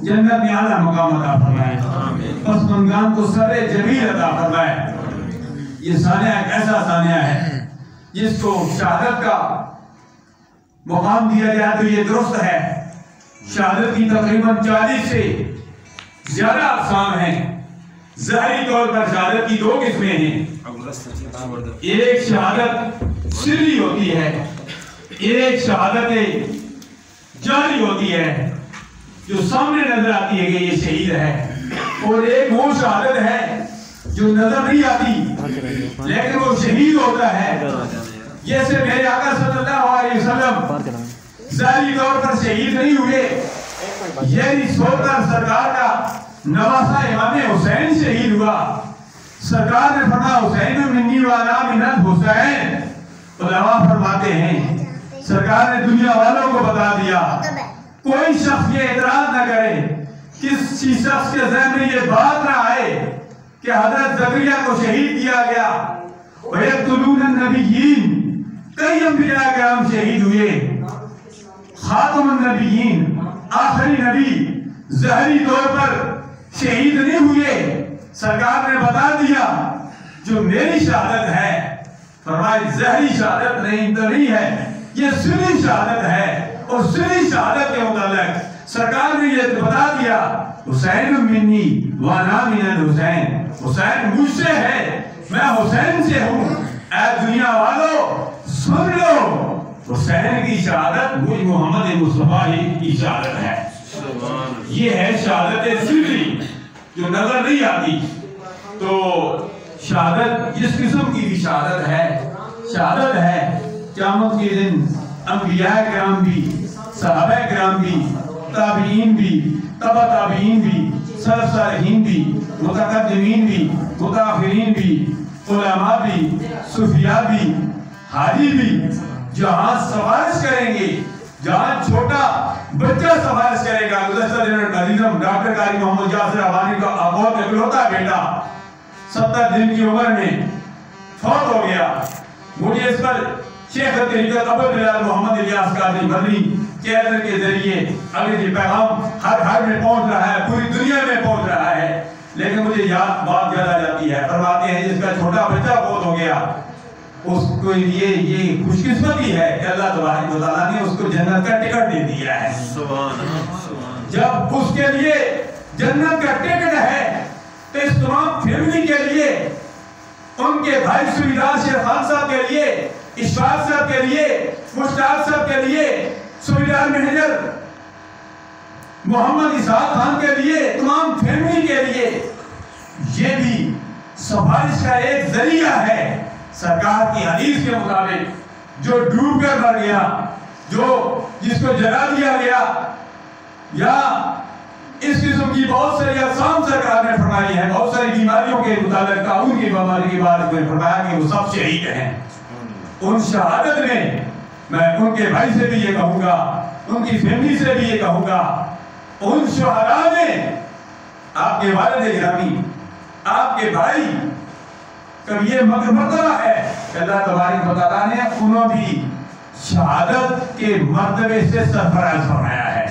جنت میں اعلیٰ مقام عطا فرمائے، پسماندگان کو سر جمیل عطا فرمائے۔ یہ ثانیہ ایک ایسا ثانیہ ہے جس کو شہادت کا مقام دیا جائے تو یہ درست ہے۔ شہادت کی تقریباً 40 سے زیادہ اقسام ہیں۔ ظاہری طور پر شہادت کی 2 قسمیں ہیں۔ ایک شہادت سری ہوتی ہے، ایک شہادت جاری ہوتی ہے جو سامنے نظر آتی ہے کہ یہ شہید ہے، اور ایک وہ شہادت ہے جو نظر نہیں آتی لیکن وہ شہید ہوتا ہے۔ جیسے میرے آقا صلی اللہ علیہ وسلم ظاہری طور پر شہید نہیں ہوئے، یہ سوچ کر سرکار کا نواسا امام حسین شہید ہوا۔ سرکار نے فرمایا حسین منی وانا من الحسین۔ علماء فرماتے ہیں سرکار نے دنیا والوں کو بتا دیا، کوئی شخص یہ اعتراض نہ کرے، کسی شخص کے ذہن میں یہ بات نہ آئے کہ حضرت زکریا کو شہید کیا گیا۔ وَيَقْتُلُونَ النَّبِيِّينَ، کئی انبیاء کرام شہید ہوئے، خاتم النبیین آخری نبی ظاہری طور پر شہید نہیں ہوئے۔ سرکار نے بتا دیا جو میری شہادت ہے، فرمایا ظاہری شہادت نہیں ہے، یہ سری شہادت ہے، اور سری شہادت کے متعلق سرکار نے یہ بتا دیا حسین منی وانا من الحسین، حسین مجھ سے ہے، میں حسین سے ہوں۔ اے دنیا والو سن لو، حسین کی شہادت مجھ محمد مصطفیٰ کی شہادت ہے۔ یہ ہے شہادت سری جو نظر نہیں آتی۔ تو شہادت جس قسم کی بھی شہادت ہے قیامت کے دن انبیاء کرام بھی، صحابہ کرام بھی، تابعین بھی، تبع تابعین بھی، سلف صالحین بھی، متقدمین بھی، متاخرین بھی، علماء بھی، صوفیاء بھی، حاجی بھی جہاں سفارش کریں گے، جہاں چھوٹا بچہ سفارش کرے گا۔ گزشتہ دنوں عزیزم ڈاکٹر قاری محمد یاسر ابانی کا بہت اکلوتا بیٹا 70 دن کی عمر میں فوت ہو گیا۔ مجھے اس پر شیخ طریقت ابو بلال محمد الیاس قادری مدنی کیدر کے ذریعے اگر یہ پیغام ہر گھر میں پہنچ رہا ہے، پوری دنیا میں پہنچ رہا ہے، لیکن مجھے بات یاد آ جاتی ہے۔ فرماتے ہیں جس کا چھوٹا بچہ فوت ہو گیا اس کو یہ خوش قسمتی ہے کہ اللہ تبارک و تعالیٰ نے اس کو جنت کا ٹکٹ دے دیا ہے۔ جب اس کے لیے جنت کا ٹکٹ ہے تو اس تمام فیملی کے لیے، ان کے بھائی سویدار شیر خان صاحب کے لیے، اشفاق صاحب کے لیے، مشتاق صاحب کے لیے، سویدار مینیجر محمد اسحاق خان کے لیے، تمام فیملی کے لیے یہ بھی سفارش کا ایک ذریعہ ہے۔ سرکار کی حدیث کے مطابق جو ڈوب کر مر گیا، جس کو جلا دیا گیا، یا اس قسم کی بہت ساری اقسام سرکار نے فرمائی ہے، بہت ساری بیماریوں کے متعلق تعاون کی بیماری کے بارے میں فرمایا کہ وہ سب شہید ہیں۔ ان شہادت میں میں ان کے بھائی سے بھی یہ کہوں گا، ان کی فیملی سے بھی یہ کہوں گا، ان شہداء میں آپ کے والد گرامی، آپ کے بھائی کب یہ مرتبہ ہے کہ اللہ تبارک و تعالیٰ نے انہوں بھی شہادت کے مرتبے سے سرفراز فرمایا ہے۔